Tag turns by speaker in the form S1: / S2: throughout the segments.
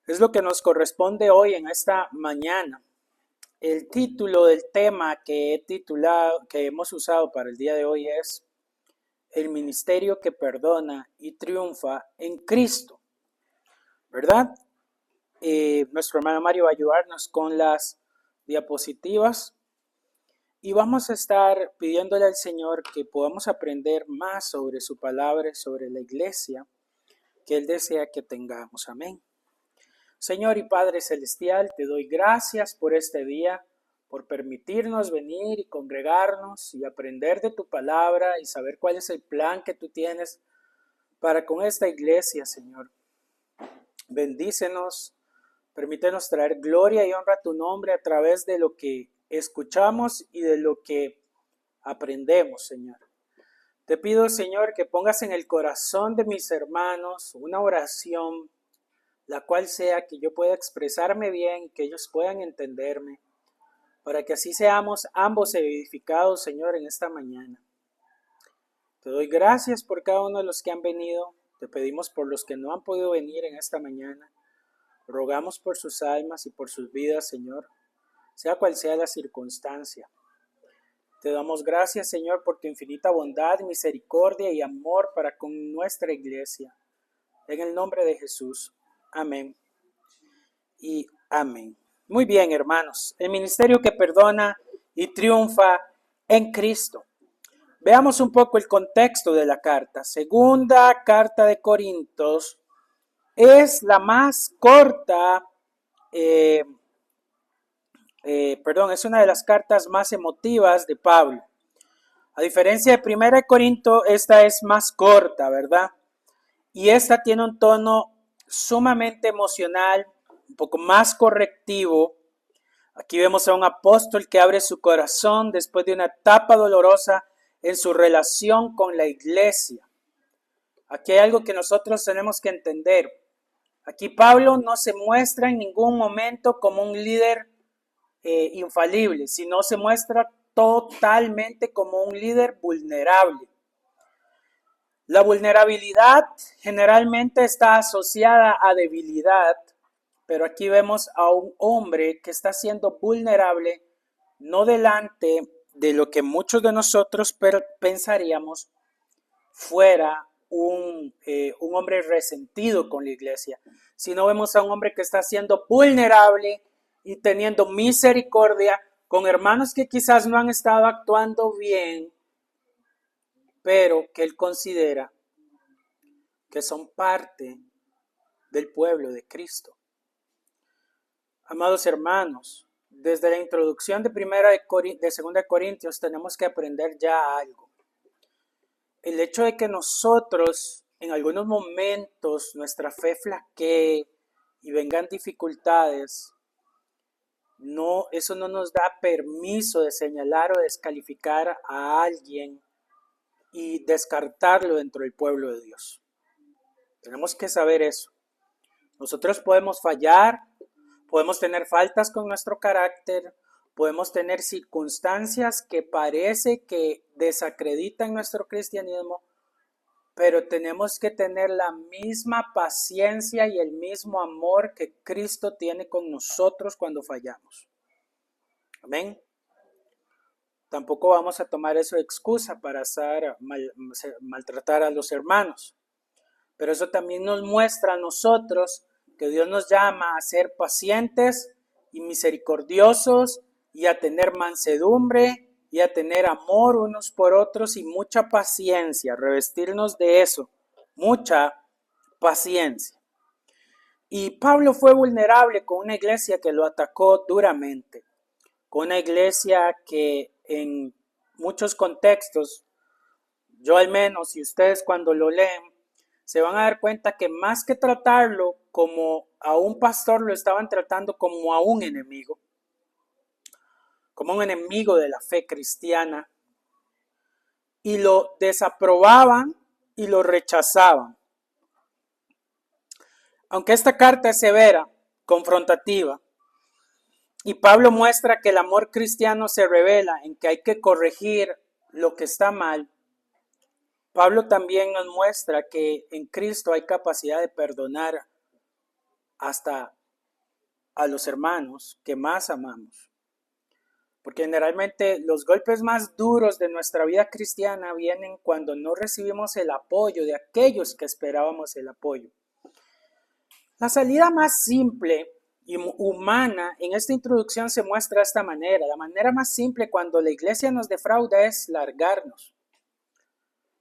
S1: Es lo que nos corresponde hoy en esta mañana. El título del tema que hemos usado para el día de hoy es El ministerio que perdona y triunfa en Cristo, ¿verdad? Nuestro hermano Mario va a ayudarnos con las diapositivas y vamos a estar pidiéndole al Señor que podamos aprender más sobre su palabra, sobre la iglesia que Él desea que tengamos. Amén. Señor y Padre Celestial, te doy gracias por este día, por permitirnos venir y congregarnos y aprender de tu palabra y saber cuál es el plan que tú tienes para con esta iglesia, Señor. Bendícenos, permítenos traer gloria y honra a tu nombre a través de lo que escuchamos y de lo que aprendemos, Señor. Te pido, Señor, que pongas en el corazón de mis hermanos una oración la cual sea que yo pueda expresarme bien, que ellos puedan entenderme, para que así seamos ambos edificados, Señor, en esta mañana. Te doy gracias por cada uno de los que han venido, te pedimos por los que no han podido venir en esta mañana, rogamos por sus almas y por sus vidas, Señor, sea cual sea la circunstancia. Te damos gracias, Señor, por tu infinita bondad, misericordia y amor para con nuestra iglesia. En el nombre de Jesús. Amén y amén. Muy bien, hermanos. El ministerio que perdona y triunfa en Cristo. Veamos un poco el contexto de la carta. Segunda carta de Corintios es la más corta, es una de las cartas más emotivas de Pablo. A diferencia de Primera de Corinto, esta es más corta, ¿verdad? Y esta tiene un tono sumamente emocional, un poco más correctivo. Aquí vemos a un apóstol que abre su corazón después de una etapa dolorosa en su relación con la iglesia. Aquí hay algo que nosotros tenemos que entender. Aquí Pablo no se muestra en ningún momento como un líder infalible, sino se muestra totalmente como un líder vulnerable. La vulnerabilidad generalmente está asociada a debilidad, pero aquí vemos a un hombre que está siendo vulnerable, no delante de lo que muchos de nosotros pensaríamos fuera un hombre resentido con la iglesia, sino vemos a un hombre que está siendo vulnerable y teniendo misericordia con hermanos que quizás no han estado actuando bien, pero que él considera que son parte del pueblo de Cristo. Amados hermanos, desde la introducción de Segunda de Corintios tenemos que aprender ya algo. El hecho de que nosotros en algunos momentos nuestra fe flaquee y vengan dificultades, eso no nos da permiso de señalar o descalificar a alguien y descartarlo dentro del pueblo de Dios. Tenemos que saber eso. Nosotros podemos fallar, podemos tener faltas con nuestro carácter, podemos tener circunstancias que parece que desacreditan nuestro cristianismo, pero tenemos que tener la misma paciencia y el mismo amor que Cristo tiene con nosotros cuando fallamos. Amén. Tampoco vamos a tomar eso de excusa para maltratar a los hermanos. Pero eso también nos muestra a nosotros que Dios nos llama a ser pacientes y misericordiosos y a tener mansedumbre y a tener amor unos por otros y mucha paciencia, revestirnos de eso, mucha paciencia. Y Pablo fue vulnerable con una iglesia que lo atacó duramente, con una iglesia que en muchos contextos, yo al menos y ustedes cuando lo leen, se van a dar cuenta que más que tratarlo como a un pastor, lo estaban tratando como a un enemigo de la fe cristiana, y lo desaprobaban y lo rechazaban. Aunque esta carta es severa, confrontativa, y Pablo muestra que el amor cristiano se revela en que hay que corregir lo que está mal, Pablo también nos muestra que en Cristo hay capacidad de perdonar hasta a los hermanos que más amamos. Porque generalmente los golpes más duros de nuestra vida cristiana vienen cuando no recibimos el apoyo de aquellos que esperábamos el apoyo. La salida más simple y humana en esta introducción se muestra de esta manera. La manera más simple cuando la iglesia nos defrauda es largarnos.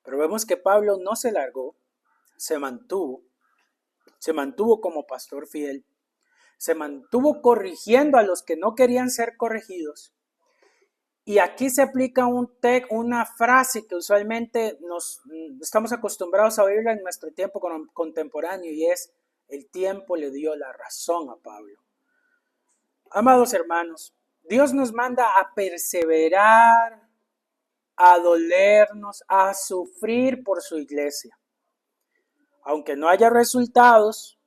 S1: Pero vemos que Pablo no se largó, se mantuvo como pastor fiel, se mantuvo corrigiendo a los que no querían ser corregidos. Y aquí se aplica una frase que usualmente estamos acostumbrados a oírla en nuestro tiempo contemporáneo, y es: el tiempo le dio la razón a Pablo. Amados hermanos, Dios nos manda a perseverar, a dolernos, a sufrir por su iglesia. Aunque no haya resultados,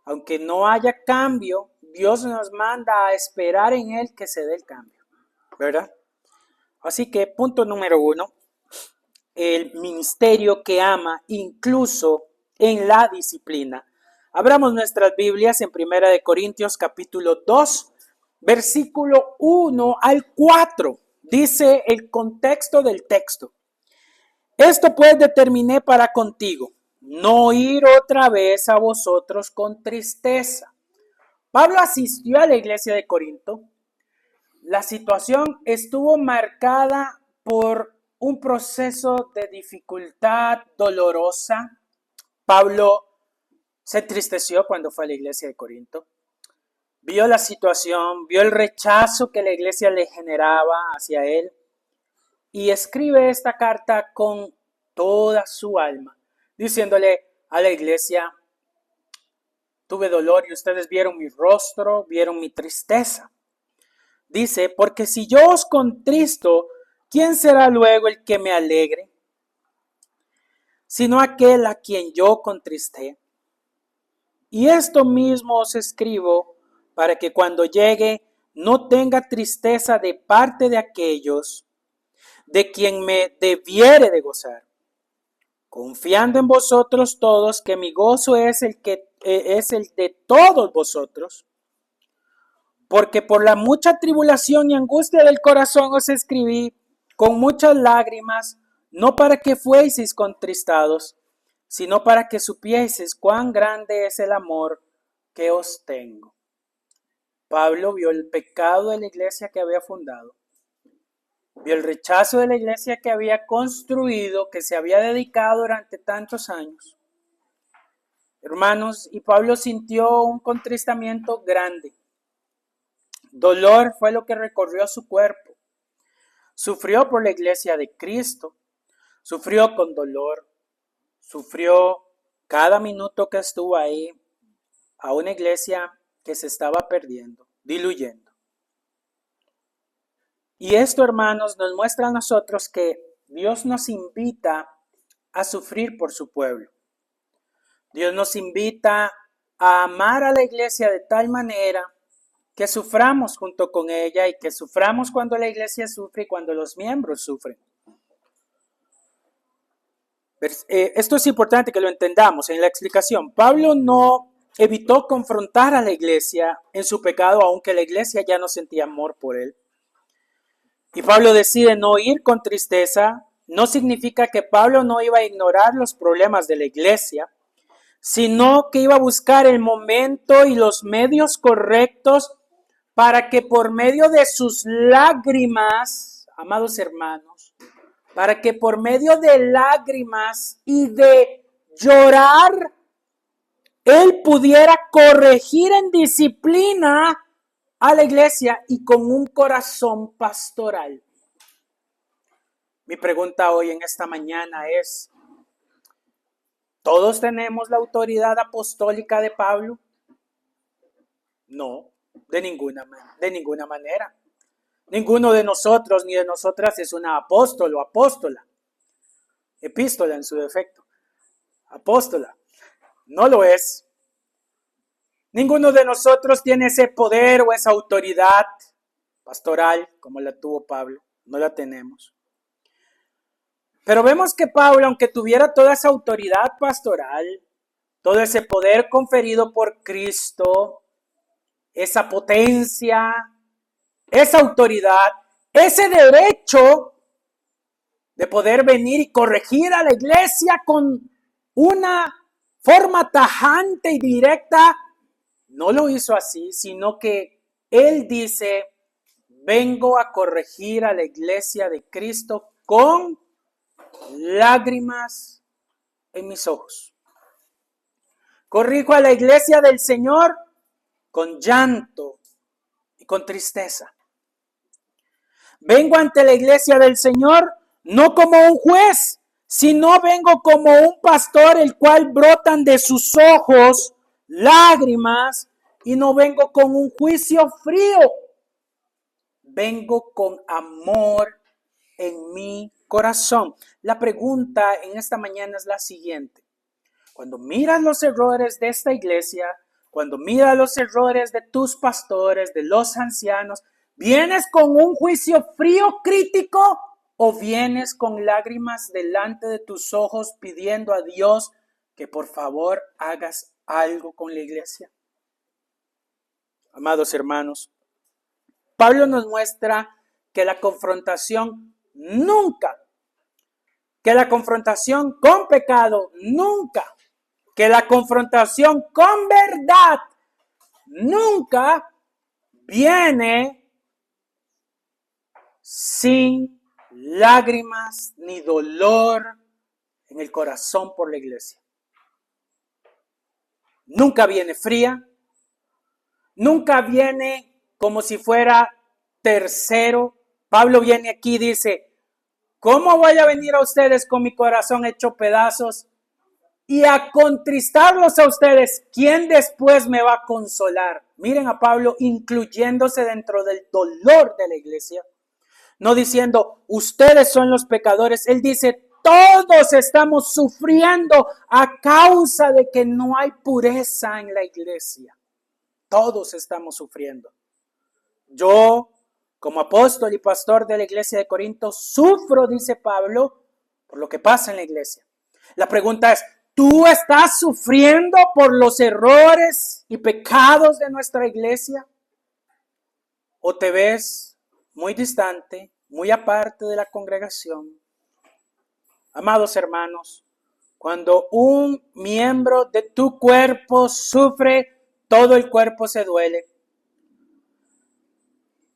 S1: aunque no haya cambio, Dios nos manda a esperar en Él que se dé el cambio, ¿verdad? Así que punto número 1, el ministerio que ama incluso en la disciplina. Abramos nuestras Biblias en 1 Corintios capítulo 2, versículo 1 al 4. Dice el contexto del texto: esto pues determiné para contigo, no ir otra vez a vosotros con tristeza. Pablo asistió a la iglesia de Corinto. La situación estuvo marcada por un proceso de dificultad dolorosa. Pablo se entristeció cuando fue a la iglesia de Corinto. Vio la situación, vio el rechazo que la iglesia le generaba hacia él, y escribe esta carta con toda su alma, diciéndole a la iglesia: tuve dolor y ustedes vieron mi rostro, vieron mi tristeza. Dice: porque si yo os contristo, ¿quién será luego el que me alegre? Sino aquel a quien yo contristé. Y esto mismo os escribo para que cuando llegue no tenga tristeza de parte de aquellos de quien me debiere de gozar, confiando en vosotros todos, que mi gozo es el de todos vosotros. Porque por la mucha tribulación y angustia del corazón os escribí con muchas lágrimas, no para que fueseis contristados, sino para que supieseis cuán grande es el amor que os tengo. Pablo vio el pecado de la iglesia que había fundado, vio el rechazo de la iglesia que había construido, que se había dedicado durante tantos años. Hermanos, y Pablo sintió un contristamiento grande. Dolor fue lo que recorrió su cuerpo. Sufrió por la iglesia de Cristo, sufrió con dolor, sufrió cada minuto que estuvo ahí, a una iglesia que se estaba perdiendo, diluyendo. Y esto, hermanos, nos muestra a nosotros que Dios nos invita a sufrir por su pueblo. Dios nos invita a amar a la iglesia de tal manera que suframos junto con ella, y que suframos cuando la iglesia sufre y cuando los miembros sufren. Esto es importante que lo entendamos en la explicación. Pablo no evitó confrontar a la iglesia en su pecado, aunque la iglesia ya no sentía amor por él. Y Pablo decide no ir con tristeza. No significa que Pablo no iba a ignorar los problemas de la iglesia, sino que iba a buscar el momento y los medios correctos para que por medio de sus lágrimas, amados hermanos, para que por medio de lágrimas y de llorar, él pudiera corregir en disciplina a la iglesia y con un corazón pastoral. Mi pregunta hoy en esta mañana es: ¿todos tenemos la autoridad apostólica de Pablo? No, de ninguna manera. Ninguno de nosotros ni de nosotras es un apóstol o apóstola. Epístola en su defecto. Apóstola. No lo es. Ninguno de nosotros tiene ese poder o esa autoridad pastoral como la tuvo Pablo. No la tenemos. Pero vemos que Pablo, aunque tuviera toda esa autoridad pastoral, todo ese poder conferido por Cristo, esa potencia, esa autoridad, ese derecho de poder venir y corregir a la iglesia con una forma tajante y directa, no lo hizo así, sino que Él dice, vengo a corregir a la iglesia de Cristo con lágrimas en mis ojos. Corrijo a la iglesia del Señor con llanto y con tristeza. Vengo ante la iglesia del Señor no como un juez, sino vengo como un pastor, el cual brotan de sus ojos lágrimas, y no vengo con un juicio frío. Vengo con amor en mi corazón. La pregunta en esta mañana es la siguiente. Cuando miras los errores de esta iglesia, cuando miras los errores de tus pastores, de los ancianos, ¿vienes con un juicio frío crítico o vienes con lágrimas delante de tus ojos pidiendo a Dios que por favor hagas algo con la iglesia? Amados hermanos, Pablo nos muestra que la confrontación que la confrontación con pecado nunca, que la confrontación con verdad nunca viene sin lágrimas ni dolor en el corazón por la iglesia. Nunca viene fría, nunca viene como si fuera tercero. Pablo viene aquí y dice, ¿cómo voy a venir a ustedes con mi corazón hecho pedazos y a contristarlos a ustedes? ¿Quién después me va a consolar? Miren a Pablo incluyéndose dentro del dolor de la iglesia. No diciendo, ustedes son los pecadores. Él dice, todos estamos sufriendo a causa de que no hay pureza en la iglesia. Todos estamos sufriendo. Yo, como apóstol y pastor de la iglesia de Corinto, sufro, dice Pablo, por lo que pasa en la iglesia. La pregunta es, ¿tú estás sufriendo por los errores y pecados de nuestra iglesia? ¿O te ves muy distante, muy aparte de la congregación? Amados hermanos, cuando un miembro de tu cuerpo sufre, todo el cuerpo se duele.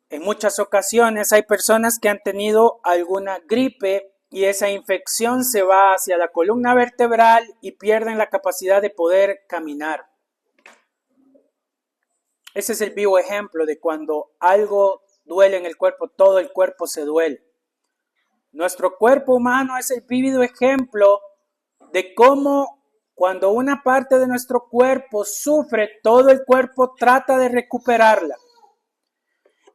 S1: En muchas ocasiones hay personas que han tenido alguna gripe y esa infección se va hacia la columna vertebral y pierden la capacidad de poder caminar. Ese es el vivo ejemplo de cuando algo duele en el cuerpo, todo el cuerpo se duele. Nuestro cuerpo humano es el vívido ejemplo de cómo cuando una parte de nuestro cuerpo sufre, todo el cuerpo trata de recuperarla.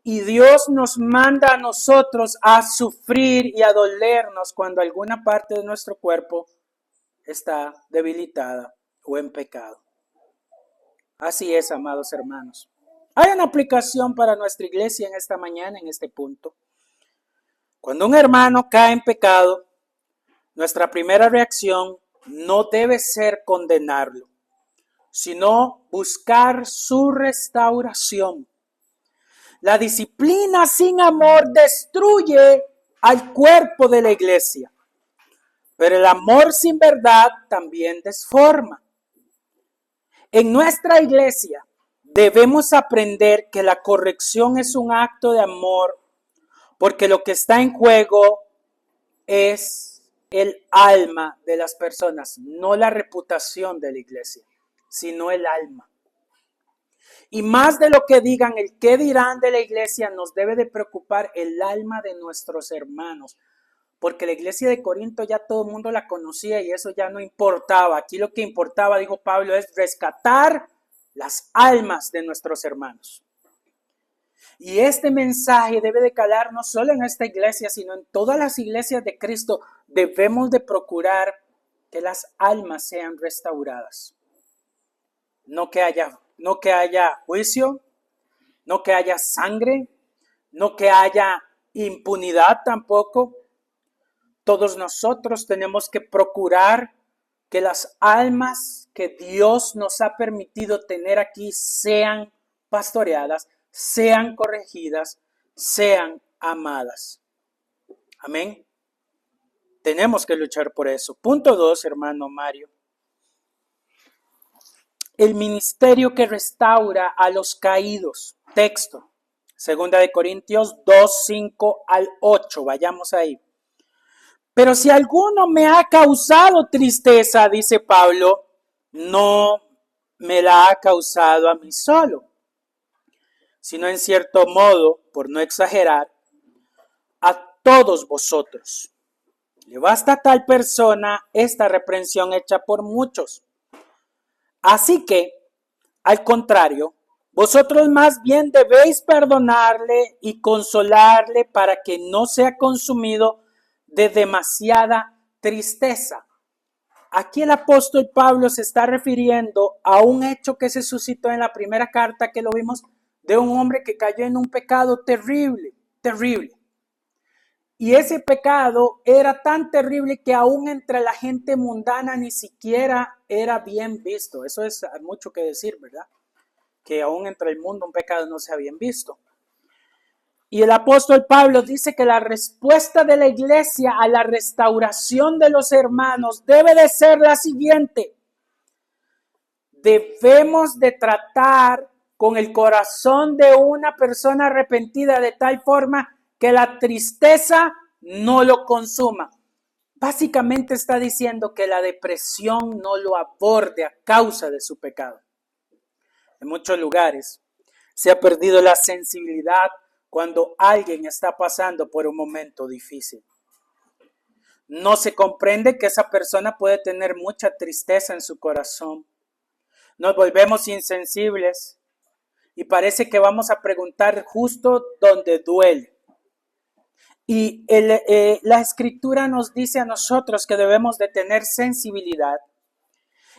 S1: Y Dios nos manda a nosotros a sufrir y a dolernos cuando alguna parte de nuestro cuerpo está debilitada o en pecado. Así es, amados hermanos. Hay una aplicación para nuestra iglesia en esta mañana, en este punto. Cuando un hermano cae en pecado, nuestra primera reacción no debe ser condenarlo, sino buscar su restauración. La disciplina sin amor destruye al cuerpo de la iglesia, pero el amor sin verdad también desforma. En nuestra iglesia debemos aprender que la corrección es un acto de amor, porque lo que está en juego es el alma de las personas, no la reputación de la iglesia, sino el alma. Y más de lo que digan, el qué dirán de la iglesia, nos debe de preocupar el alma de nuestros hermanos. Porque la iglesia de Corinto ya todo el mundo la conocía y eso ya no importaba. Aquí lo que importaba, dijo Pablo, es rescatar las almas de nuestros hermanos. Y este mensaje debe de calar no solo en esta iglesia, sino en todas las iglesias de Cristo. Debemos de procurar que las almas sean restauradas. No que haya juicio, no que haya sangre, no que haya impunidad tampoco. Todos nosotros tenemos que procurar que las almas que Dios nos ha permitido tener aquí sean pastoreadas, sean corregidas, sean amadas. Amén. Tenemos que luchar por eso. Punto 2, hermano Mario. El ministerio que restaura a los caídos. Texto. 2 Corintios 2, 5 al 8. Vayamos ahí. Pero si alguno me ha causado tristeza, dice Pablo, no me la ha causado a mí solo, sino en cierto modo, por no exagerar, a todos vosotros. Le basta a tal persona esta reprensión hecha por muchos. Así que, al contrario, vosotros más bien debéis perdonarle y consolarle para que no sea consumido de demasiada tristeza. Aquí el apóstol Pablo se está refiriendo a un hecho que se suscitó en la primera carta que lo vimos, de un hombre que cayó en un pecado terrible, terrible. Y ese pecado era tan terrible que aún entre la gente mundana ni siquiera era bien visto. Eso es mucho que decir, ¿verdad? Que aún entre el mundo un pecado no sea bien visto. Y el apóstol Pablo dice que la respuesta de la iglesia a la restauración de los hermanos debe de ser la siguiente. Debemos de tratar con el corazón de una persona arrepentida de tal forma que la tristeza no lo consuma. Básicamente está diciendo que la depresión no lo aborde a causa de su pecado. En muchos lugares se ha perdido la sensibilidad cuando alguien está pasando por un momento difícil. No se comprende que esa persona puede tener mucha tristeza en su corazón. Nos volvemos insensibles y parece que vamos a preguntar justo donde duele. Y la escritura nos dice a nosotros que debemos de tener sensibilidad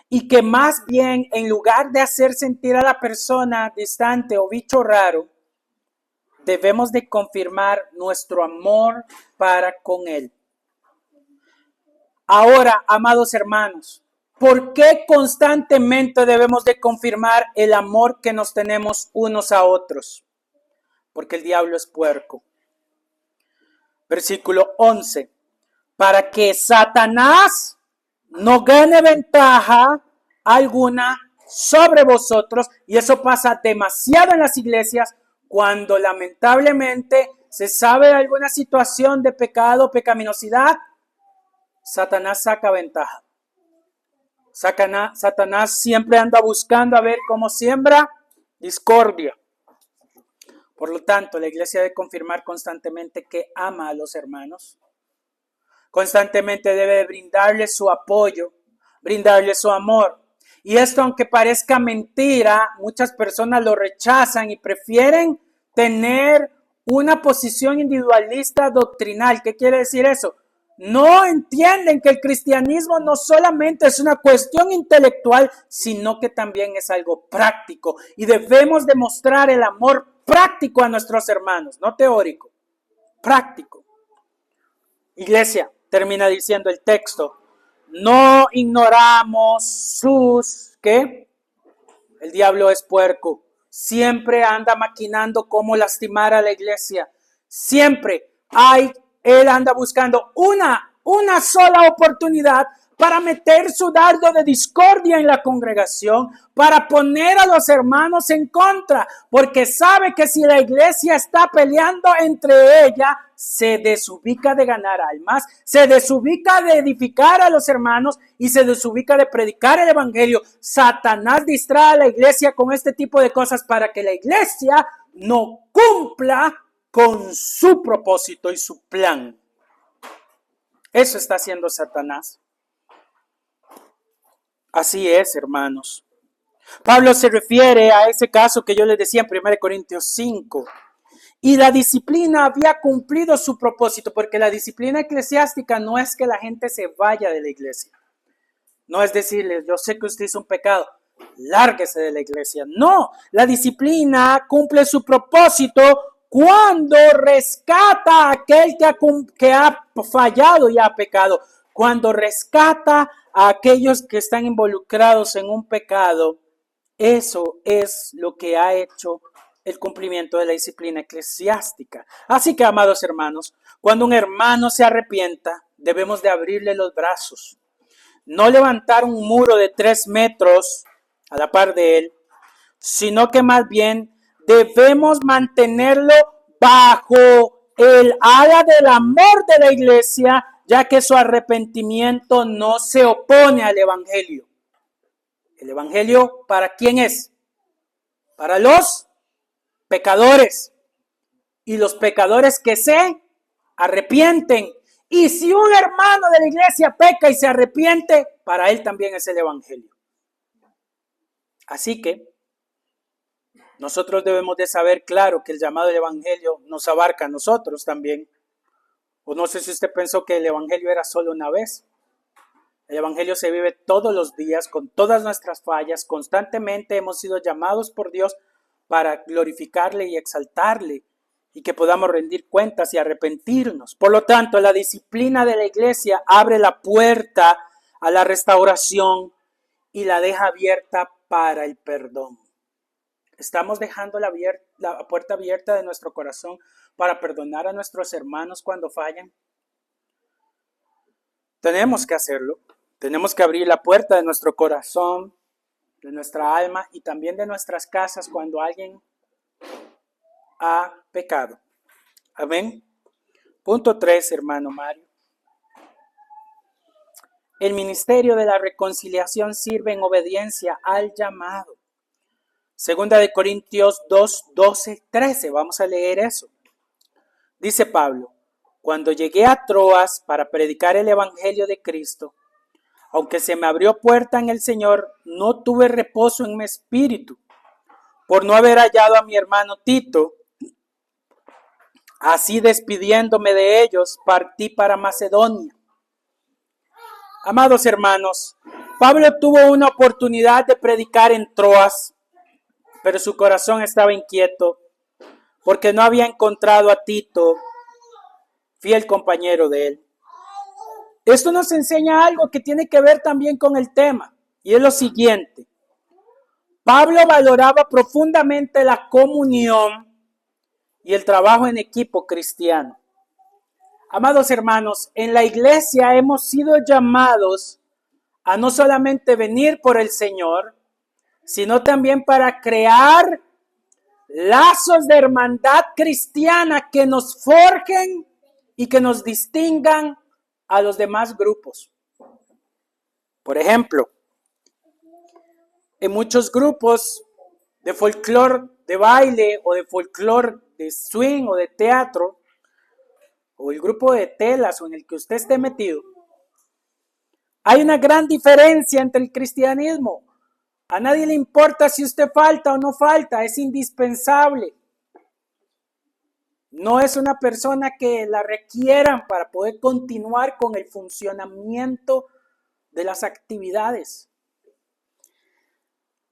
S1: y que más bien en lugar de hacer sentir a la persona distante o bicho raro, debemos de confirmar nuestro amor para con él. Ahora, amados hermanos, ¿por qué constantemente debemos de confirmar el amor que nos tenemos unos a otros? Porque el diablo es puerco. Versículo 11. Para que Satanás no gane ventaja alguna sobre vosotros, y eso pasa demasiado en las iglesias, cuando lamentablemente se sabe de alguna situación de pecado, pecaminosidad, Satanás saca ventaja. Satanás siempre anda buscando a ver cómo siembra discordia. Por lo tanto, la iglesia debe confirmar constantemente que ama a los hermanos. Constantemente debe brindarles su apoyo, brindarles su amor. Y esto, aunque parezca mentira, muchas personas lo rechazan y prefieren tener una posición individualista doctrinal. ¿Qué quiere decir eso? No entienden que el cristianismo no solamente es una cuestión intelectual, sino que también es algo práctico. Y debemos demostrar el amor práctico a nuestros hermanos, no teórico, práctico. Iglesia, termina diciendo el texto, no ignoramos sus, ¿qué? El diablo es puerco, siempre anda maquinando cómo lastimar a la iglesia, siempre él anda buscando una sola oportunidad para meter su dardo de discordia en la congregación, para poner a los hermanos en contra, porque sabe que si la iglesia está peleando entre ella, se desubica de ganar almas, se desubica de edificar a los hermanos y se desubica de predicar el evangelio. Satanás distrae a la iglesia con este tipo de cosas para que la iglesia no cumpla con su propósito y su plan. Eso está haciendo Satanás. Así es, hermanos. Pablo se refiere a ese caso que yo les decía en 1 Corintios 5. Y la disciplina había cumplido su propósito, porque la disciplina eclesiástica no es que la gente se vaya de la iglesia. No es decirles, yo sé que usted hizo un pecado, lárguese de la iglesia. No, la disciplina cumple su propósito cuando rescata a aquel que ha fallado y ha pecado. Cuando rescata a aquellos que están involucrados en un pecado Eso es lo que ha hecho el cumplimiento de la disciplina eclesiástica. Así que, amados hermanos, cuando un hermano se arrepienta, debemos de abrirle los brazos. No levantar un muro de 3 metros a la par de él, sino que más bien debemos mantenerlo bajo el ala del amor de la iglesia, ya que su arrepentimiento no se opone al evangelio. ¿El evangelio para quién es? Para los pecadores. Y los pecadores que se arrepienten. Y si un hermano de la iglesia peca y se arrepiente, para él también es el evangelio. Así que nosotros debemos de saber claro que el llamado del evangelio nos abarca a nosotros también. O no sé si usted pensó que el evangelio era solo una vez. El evangelio se vive todos los días con todas nuestras fallas. Constantemente hemos sido llamados por Dios para glorificarle y exaltarle y que podamos rendir cuentas y arrepentirnos. Por lo tanto, la disciplina de la iglesia abre la puerta a la restauración y la deja abierta para el perdón. Estamos dejando la puerta abierta de nuestro corazón para perdonar a nuestros hermanos cuando fallan. Tenemos que hacerlo. Tenemos que abrir la puerta de nuestro corazón, de nuestra alma y también de nuestras casas cuando alguien ha pecado. Amén. Punto 3, hermano Mario. El ministerio de la reconciliación sirve en obediencia al llamado. Segunda de Corintios 2, 12, 13. Vamos a leer eso. Dice Pablo: cuando llegué a Troas para predicar el evangelio de Cristo, aunque se me abrió puerta en el Señor, no tuve reposo en mi espíritu, por no haber hallado a mi hermano Tito. Así, despidiéndome de ellos, partí para Macedonia. Amados hermanos, Pablo tuvo una oportunidad de predicar en Troas, pero su corazón estaba inquieto porque no había encontrado a Tito, fiel compañero de él. Esto nos enseña algo que tiene que ver también con el tema, y es lo siguiente. Pablo valoraba profundamente la comunión y el trabajo en equipo cristiano. Amados hermanos, en la iglesia hemos sido llamados a no solamente venir por el Señor, sino también para crear lazos de hermandad cristiana que nos forjen y que nos distingan a los demás grupos. Por ejemplo, en muchos grupos de folclore de baile o de folclore de swing o de teatro, o el grupo de telas o en el que usted esté metido, hay una gran diferencia entre el cristianismo. A nadie le importa si usted falta o no falta, es indispensable. No es una persona que la requieran para poder continuar con el funcionamiento de las actividades.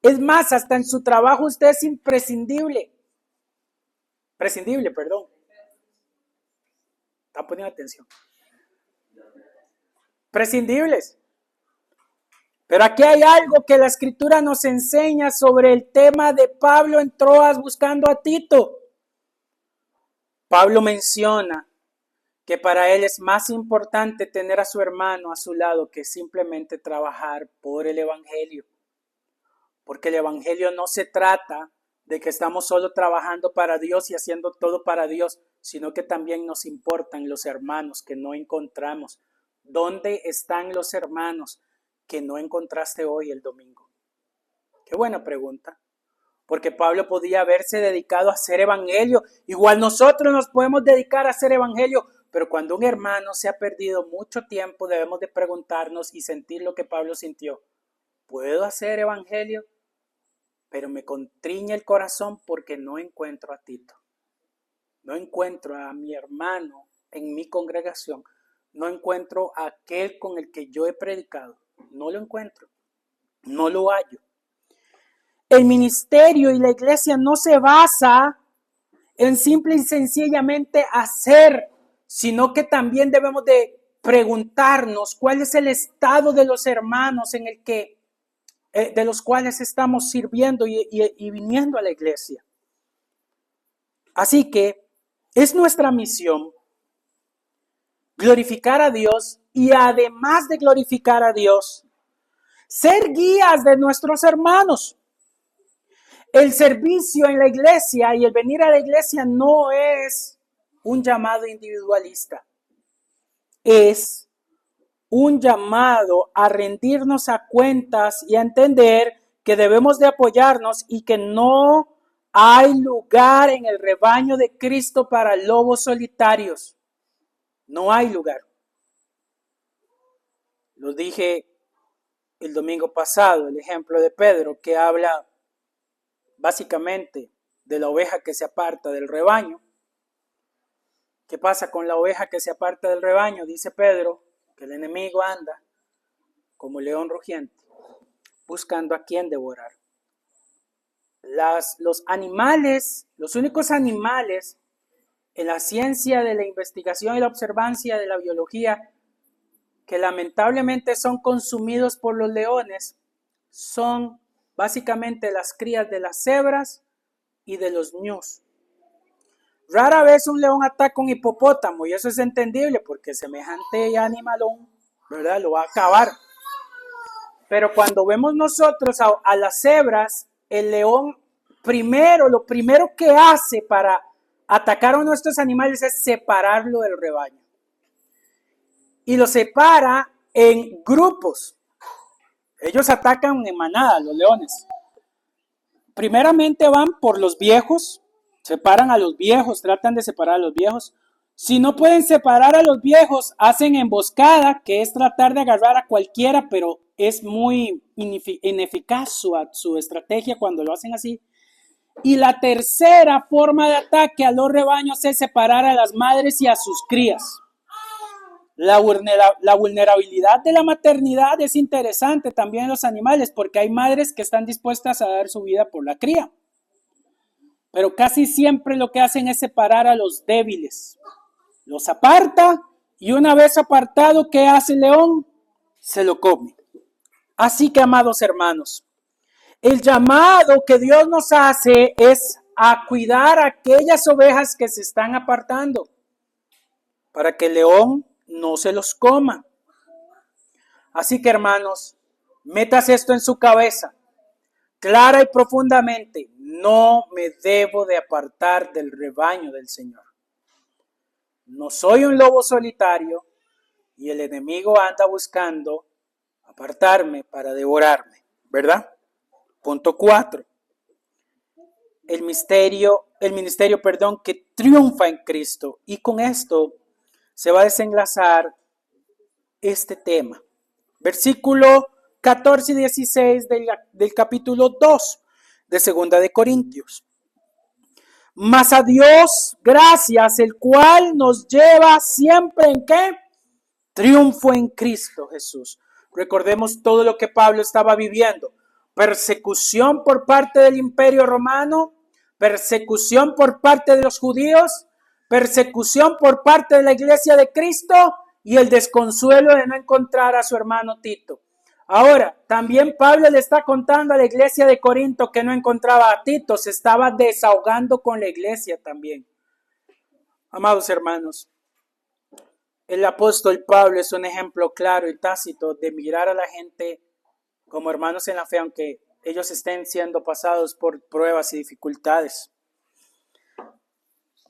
S1: Es más, hasta en su trabajo usted es imprescindible. Prescindible, perdón. ¿Están poniendo atención? Prescindibles. Pero aquí hay algo que la Escritura nos enseña sobre el tema de Pablo en Troas buscando a Tito. Pablo menciona que para él es más importante tener a su hermano a su lado que simplemente trabajar por el evangelio. Porque el evangelio no se trata de que estamos solo trabajando para Dios y haciendo todo para Dios, sino que también nos importan los hermanos que no encontramos. ¿Dónde están los hermanos que no encontraste hoy el domingo? Qué buena pregunta. Porque Pablo podía haberse dedicado a hacer evangelio. Igual nosotros nos podemos dedicar a hacer evangelio. Pero cuando un hermano se ha perdido mucho tiempo, debemos de preguntarnos y sentir lo que Pablo sintió. ¿Puedo hacer evangelio? Pero me contriñe el corazón porque no encuentro a Tito. No encuentro a mi hermano en mi congregación. No encuentro a aquel con el que yo he predicado. No lo encuentro. No lo hallo. El ministerio y la iglesia no se basa en simple y sencillamente hacer, sino que también debemos de preguntarnos cuál es el estado de los hermanos en de los cuales estamos sirviendo y viniendo a la iglesia. Así que es nuestra misión glorificar a Dios y además de glorificar a Dios, ser guías de nuestros hermanos. El servicio en la iglesia y el venir a la iglesia no es un llamado individualista. Es un llamado a rendirnos a cuentas y a entender que debemos de apoyarnos y que no hay lugar en el rebaño de Cristo para lobos solitarios. No hay lugar. Lo dije el domingo pasado, el ejemplo de Pedro, que habla básicamente de la oveja que se aparta del rebaño. ¿Qué pasa con la oveja que se aparta del rebaño? Dice Pedro que el enemigo anda como león rugiente, buscando a quien devorar. Los animales, los únicos animales en la ciencia de la investigación y la observancia de la biología que lamentablemente son consumidos por los leones son básicamente las crías de las cebras y de los ñus. Rara vez un león ataca un hipopótamo y eso es entendible porque semejante animalón, ¿verdad? Lo va a acabar. Pero cuando vemos nosotros a las cebras, el león lo primero que hace para atacar a nuestros animales es separarlo del rebaño. Y lo separa en grupos. Ellos atacan en manada, los leones. Primeramente van por los viejos, separan a los viejos, tratan de separar a los viejos. Si no pueden separar a los viejos, hacen emboscada, que es tratar de agarrar a cualquiera, pero es muy ineficaz su estrategia cuando lo hacen así. Y la tercera forma de ataque a los rebaños es separar a las madres y a sus crías. La vulnerabilidad de la maternidad es interesante también en los animales porque hay madres que están dispuestas a dar su vida por la cría. Pero casi siempre lo que hacen es separar a los débiles. Los aparta y una vez apartado, ¿qué hace el león? Se lo come. Así que, amados hermanos, el llamado que Dios nos hace es a cuidar a aquellas ovejas que se están apartando para que el león no se los coma. Así que, hermanos, metas esto en su cabeza, clara y profundamente: no me debo de apartar del rebaño del Señor. No soy un lobo solitario y el enemigo anda buscando apartarme para devorarme, ¿verdad? Punto 4. El ministerio que triunfa en Cristo. Y con esto se va a desenlazar este tema. Versículo 14 y 16 del capítulo 2 de 2 de Corintios. Mas a Dios gracias, el cual nos lleva siempre ¿en qué? Triunfo en Cristo Jesús. Recordemos todo lo que Pablo estaba viviendo. Persecución por parte del Imperio Romano, persecución por parte de los judíos, persecución por parte de la Iglesia de Cristo y el desconsuelo de no encontrar a su hermano Tito. Ahora, también Pablo le está contando a la iglesia de Corinto que no encontraba a Tito, se estaba desahogando con la iglesia también. Amados hermanos, el apóstol Pablo es un ejemplo claro y tácito de mirar a la gente como hermanos en la fe, aunque ellos estén siendo pasados por pruebas y dificultades.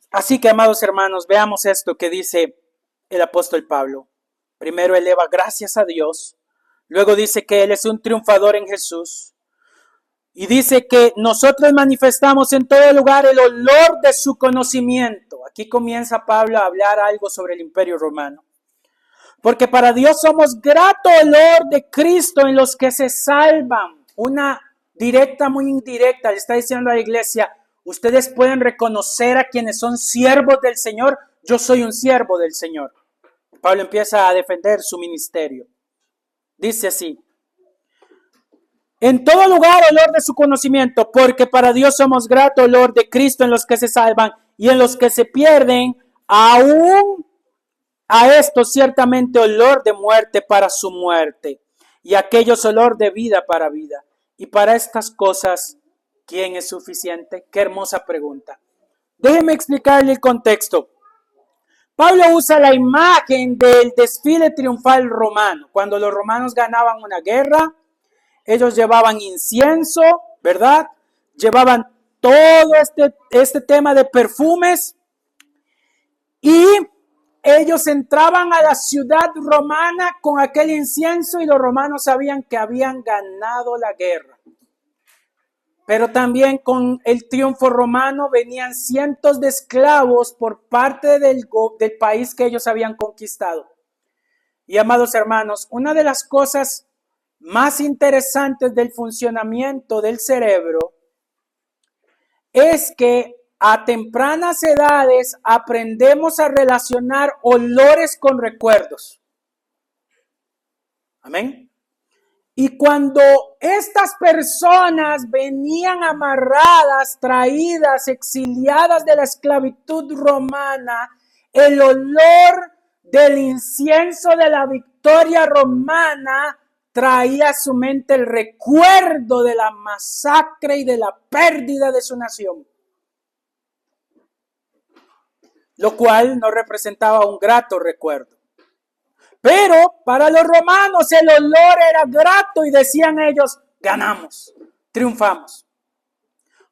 S1: Así que, amados hermanos, veamos esto que dice el apóstol Pablo. Primero eleva gracias a Dios. Luego dice que Él es un triunfador en Jesús. Y dice que nosotros manifestamos en todo lugar el olor de su conocimiento. Aquí comienza Pablo a hablar algo sobre el Imperio Romano. Porque para Dios somos grato olor de Cristo en los que se salvan. Una directa, muy indirecta, le está diciendo a la iglesia: ustedes pueden reconocer a quienes son siervos del Señor. Yo soy un siervo del Señor. Pablo empieza a defender su ministerio. Dice así: en todo lugar olor de su conocimiento, porque para Dios somos grato olor de Cristo en los que se salvan y en los que se pierden, aún a estos ciertamente olor de muerte para su muerte, y a aquellos olor de vida para vida. Y para estas cosas, ¿quién es suficiente? Qué hermosa pregunta. Déjeme explicarle el contexto. Pablo usa la imagen del desfile triunfal romano. Cuando los romanos ganaban una guerra, ellos llevaban incienso, ¿verdad? Llevaban todo este tema de perfumes y ellos entraban a la ciudad romana con aquel incienso y los romanos sabían que habían ganado la guerra. Pero también con el triunfo romano venían cientos de esclavos por parte del país que ellos habían conquistado. Y amados hermanos, una de las cosas más interesantes del funcionamiento del cerebro es que a tempranas edades aprendemos a relacionar olores con recuerdos. Amén. Y cuando estas personas venían amarradas, traídas, exiliadas de la esclavitud romana, el olor del incienso de la victoria romana traía a su mente el recuerdo de la masacre y de la pérdida de su nación. Lo cual no representaba un grato recuerdo. Pero para los romanos el olor era grato y decían ellos, ganamos, triunfamos.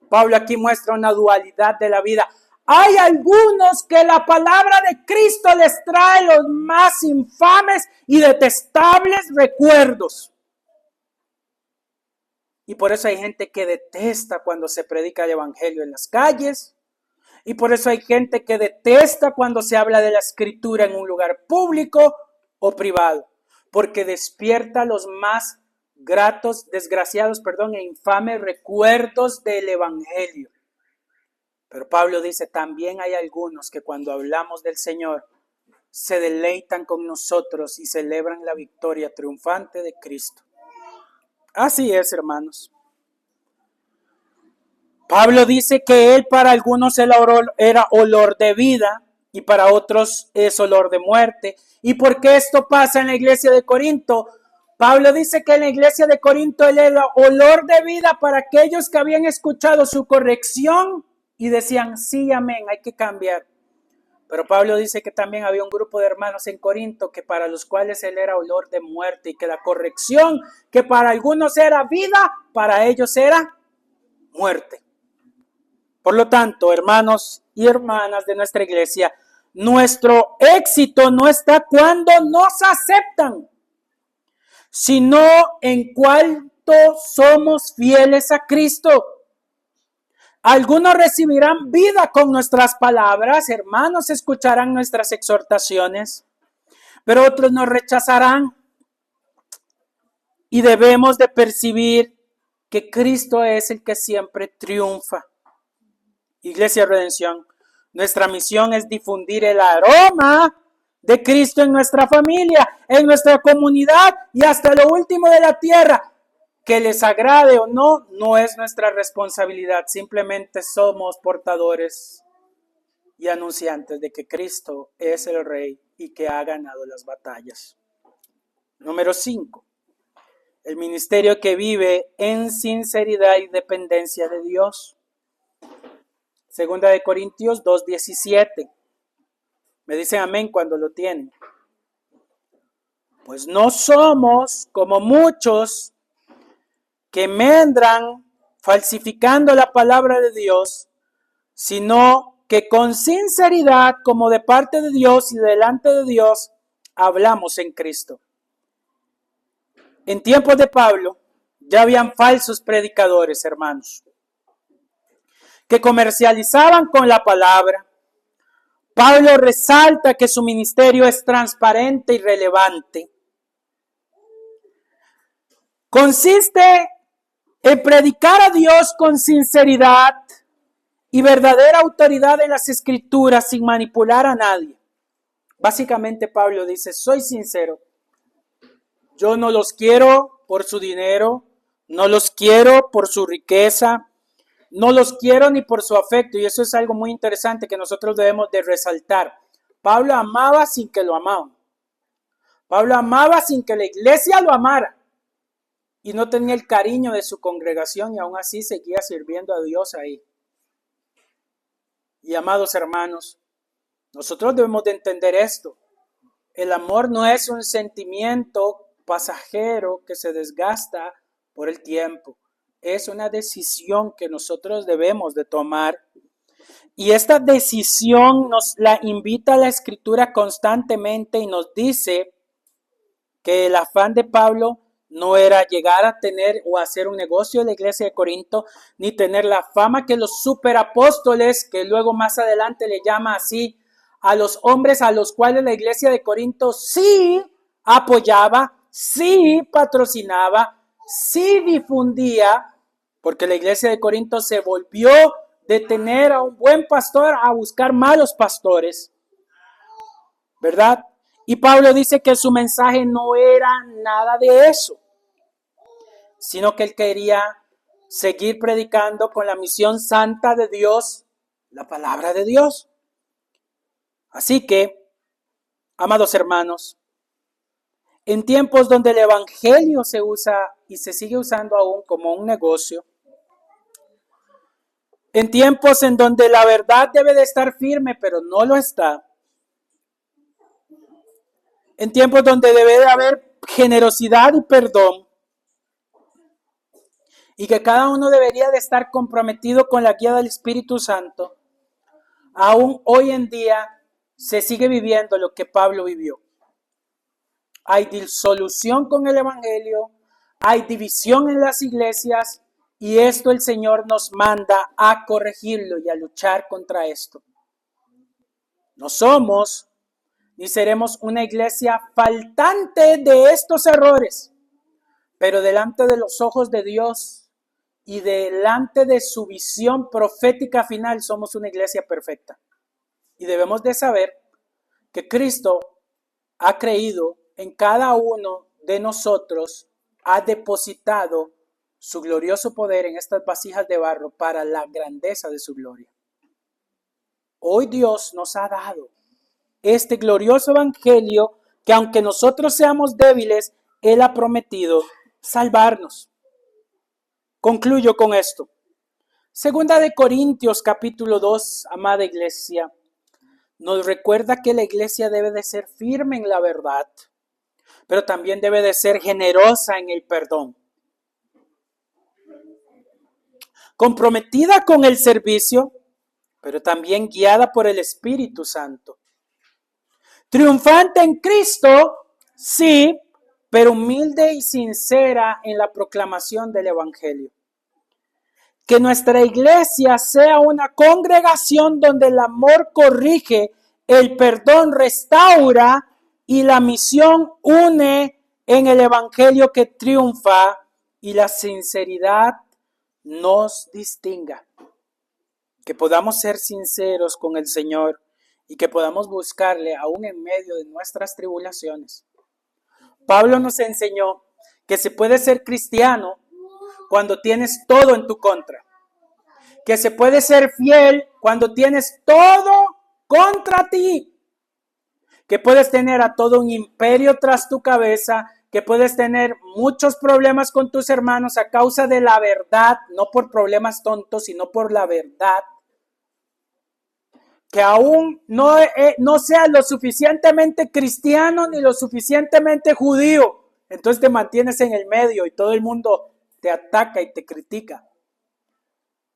S1: Pablo aquí muestra una dualidad de la vida. Hay algunos que la palabra de Cristo les trae los más infames y detestables recuerdos. Y por eso hay gente que detesta cuando se predica el evangelio en las calles. Y por eso hay gente que detesta cuando se habla de la escritura en un lugar público o privado. Porque despierta los más desgraciados e infames recuerdos del evangelio. Pero Pablo dice, también hay algunos que cuando hablamos del Señor se deleitan con nosotros y celebran la victoria triunfante de Cristo. Así es, hermanos. Pablo dice que él para algunos era olor de vida y para otros es olor de muerte. ¿Y por qué esto pasa en la iglesia de Corinto? Pablo dice que en la iglesia de Corinto él era olor de vida para aquellos que habían escuchado su corrección y decían, sí, amén, hay que cambiar. Pero Pablo dice que también había un grupo de hermanos en Corinto que para los cuales él era olor de muerte y que la corrección que para algunos era vida, para ellos era muerte. Por lo tanto, hermanos y hermanas de nuestra iglesia, nuestro éxito no está cuando nos aceptan, sino en cuanto somos fieles a Cristo. Algunos recibirán vida con nuestras palabras, hermanos escucharán nuestras exhortaciones, pero otros nos rechazarán. Y debemos de percibir que Cristo es el que siempre triunfa. Iglesia Redención, nuestra misión es difundir el aroma de Cristo en nuestra familia, en nuestra comunidad y hasta lo último de la tierra. Que les agrade o no, no es nuestra responsabilidad. Simplemente somos portadores y anunciantes de que Cristo es el Rey y que ha ganado las batallas. Número 5. El ministerio que vive en sinceridad y dependencia de Dios. Segunda de Corintios 2:17. Me dicen amén cuando lo tienen. Pues no somos como muchos que medran falsificando la palabra de Dios, sino que con sinceridad, como de parte de Dios y delante de Dios, hablamos en Cristo. En tiempos de Pablo, ya habían falsos predicadores, hermanos, que comercializaban con la palabra. Pablo resalta que su ministerio es transparente y relevante. Consiste en predicar a Dios con sinceridad y verdadera autoridad en las Escrituras sin manipular a nadie. Básicamente Pablo dice, soy sincero. Yo no los quiero por su dinero, no los quiero por su riqueza, no los quiero ni por su afecto. Y eso es algo muy interesante que nosotros debemos de resaltar. Pablo amaba sin que lo amaban. Pablo amaba sin que la iglesia lo amara. y no tenía el cariño de su congregación y aún así seguía sirviendo a Dios ahí. Y amados hermanos, nosotros debemos de entender esto. El amor no es un sentimiento pasajero que se desgasta por el tiempo. Es una decisión que nosotros debemos de tomar. Y esta decisión nos la invita la Escritura constantemente y nos dice que el afán de Pablo no era llegar a tener o hacer un negocio de la iglesia de Corinto, ni tener la fama que los superapóstoles, que luego más adelante le llama así, a los hombres a los cuales la iglesia de Corinto sí apoyaba, sí patrocinaba, sí difundía, porque la iglesia de Corinto se volvió de tener a un buen pastor a buscar malos pastores, ¿verdad? Y Pablo dice que su mensaje no era nada de eso, sino que él quería seguir predicando con la misión santa de Dios, la palabra de Dios. Así que, amados hermanos, en tiempos donde el evangelio se usa y se sigue usando aún como un negocio, en tiempos en donde la verdad debe de estar firme, pero no lo está, en tiempos donde debe de haber generosidad y perdón, y que cada uno debería de estar comprometido con la guía del Espíritu Santo, aún hoy en día se sigue viviendo lo que Pablo vivió. Hay disolución con el evangelio, hay división en las iglesias, y esto el Señor nos manda a corregirlo y a luchar contra esto. No somos ni seremos una iglesia faltante de estos errores, pero delante de los ojos de Dios y delante de su visión profética final somos una iglesia perfecta. Y debemos de saber que Cristo ha creído en cada uno de nosotros, ha depositado su glorioso poder en estas vasijas de barro para la grandeza de su gloria. Hoy Dios nos ha dado este glorioso evangelio que aunque nosotros seamos débiles, Él ha prometido salvarnos. Concluyo con esto. Segunda de Corintios capítulo 2, amada iglesia, nos recuerda que la iglesia debe de ser firme en la verdad, pero también debe de ser generosa en el perdón. Comprometida con el servicio, pero también guiada por el Espíritu Santo. Triunfante en Cristo, sí, pero humilde y sincera en la proclamación del Evangelio. Que nuestra iglesia sea una congregación donde el amor corrige, el perdón restaura y la misión une en el Evangelio que triunfa y la sinceridad nos distinga. Que podamos ser sinceros con el Señor y que podamos buscarle aún en medio de nuestras tribulaciones. Pablo nos enseñó que se puede ser cristiano cuando tienes todo en tu contra. Que se puede ser fiel cuando tienes todo contra ti. Que puedes tener a todo un imperio tras tu cabeza. Que puedes tener muchos problemas con tus hermanos a causa de la verdad, no por problemas tontos, sino por la verdad. Que aún no seas lo suficientemente cristiano ni lo suficientemente judío. Entonces te mantienes en el medio y todo el mundo te ataca y te critica.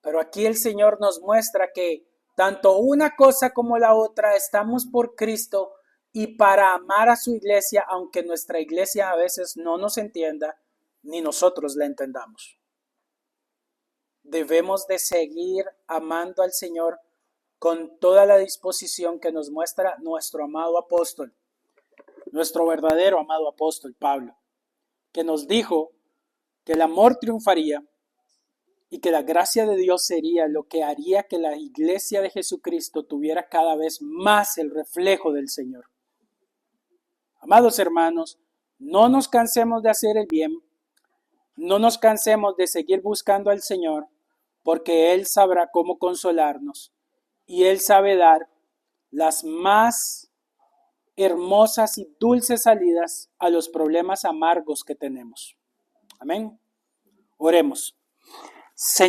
S1: Pero aquí el Señor nos muestra que tanto una cosa como la otra estamos por Cristo y para amar a su iglesia, aunque nuestra iglesia a veces no nos entienda, ni nosotros la entendamos. Debemos de seguir amando al Señor con toda la disposición que nos muestra nuestro amado apóstol, nuestro verdadero amado apóstol Pablo, que nos dijo que el amor triunfaría y que la gracia de Dios sería lo que haría que la iglesia de Jesucristo tuviera cada vez más el reflejo del Señor. Amados hermanos, no nos cansemos de hacer el bien, no nos cansemos de seguir buscando al Señor, porque Él sabrá cómo consolarnos y Él sabe dar las más hermosas y dulces salidas a los problemas amargos que tenemos. Amén. Oremos. Señor.